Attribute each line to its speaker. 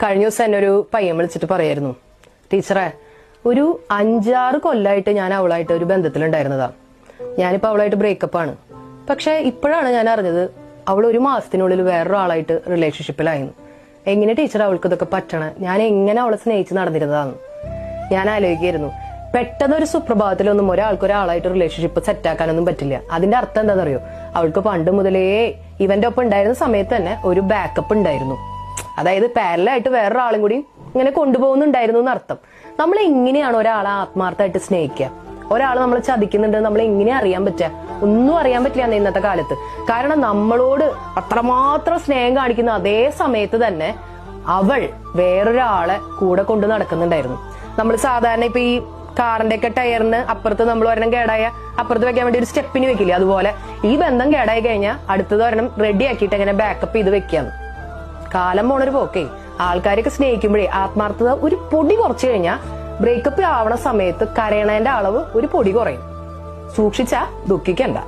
Speaker 1: കഴിഞ്ഞ ദിവസം എന്നെ ഒരു പയ്യൻ വിളിച്ചിട്ട് പറയായിരുന്നു, ടീച്ചറെ ഒരു 5-6 കൊല്ലമായിട്ട് ഞാൻ അവളായിട്ട് ഒരു ബന്ധത്തിലുണ്ടായിരുന്നതാ. ഞാനിപ്പോ അവളായിട്ട് ബ്രേക്കപ്പ് ആണ്. പക്ഷെ ഇപ്പോഴാണ് ഞാൻ അറിഞ്ഞത് അവൾ 1 മാസത്തിനുള്ളിൽ വേറൊരാളായിട്ട് റിലേഷൻഷിപ്പിലായിരുന്നു. എങ്ങനെ ടീച്ചർ അവൾക്ക് ഇതൊക്കെ പറ്റണേ? ഞാൻ എങ്ങനെ അവളെ സ്നേഹിച്ച് നടന്നിരുന്നതാന്ന് ഞാൻ ആലോചിക്കായിരുന്നു. പെട്ടെന്നൊരു സുപ്രഭാതത്തിലൊന്നും ഒരാൾക്കൊരാളായിട്ട് റിലേഷൻഷിപ്പ് സെറ്റാക്കാനൊന്നും പറ്റില്ല. അതിന്റെ അർത്ഥം എന്താണെന്നറിയോ? അവൾക്ക് പണ്ട് മുതലേ ഇവന്റെ ഒപ്പം ഉണ്ടായിരുന്ന സമയത്ത് തന്നെ ഒരു ബാക്കപ്പ് ഉണ്ടായിരുന്നു. അതായത് പാരലായിട്ട് വേറൊരാളും കൂടി ഇങ്ങനെ കൊണ്ടുപോകുന്നുണ്ടായിരുന്നു എന്നർത്ഥം. നമ്മൾ എങ്ങനെയാണ് ഒരാളെ ആത്മാർത്ഥമായിട്ട് സ്നേഹിക്കുക? ഒരാൾ നമ്മൾ ചതിക്കുന്നുണ്ട് നമ്മൾ എങ്ങനെ അറിയാൻ പറ്റുക? ഒന്നും അറിയാൻ പറ്റില്ല ഇന്നത്തെ കാലത്ത്. കാരണം നമ്മളോട് അത്രമാത്രം സ്നേഹം കാണിക്കുന്ന അതേ സമയത്ത് തന്നെ അവൾ വേറൊരാളെ കൂടെ കൊണ്ട് നടക്കുന്നുണ്ടായിരുന്നു. നമ്മൾ സാധാരണ ഇപ്പൊ ഈ കാറിന്റെ ഒക്കെ ടയറിന് അപ്പുറത്ത് നമ്മൾ ഒരെണ്ണം കേടായ അപ്പുറത്ത് വെക്കാൻ വേണ്ടി ഒരു സ്റ്റെപ്പിന് വെക്കില്ലേ, അതുപോലെ ഈ ബന്ധം കേടായി കഴിഞ്ഞാൽ അടുത്തത് ഒരെണ്ണം റെഡി ആക്കിയിട്ട് എങ്ങനെ ബാക്കപ്പ് ചെയ്ത് വെക്കാന്ന്. കാലം പോണൊരു പോക്കേ. ആൾക്കാരൊക്കെ സ്നേഹിക്കുമ്പോഴേ ആത്മാർത്ഥത ഒരു പൊടി കുറച്ചു കഴിഞ്ഞാൽ ബ്രേക്കപ്പ് ആവണ സമയത്ത് കരയണേന്റെ അളവ് ഒരു പൊടി കുറയും. സൂക്ഷിച്ചാ ദുഃഖിക്കണ്ട.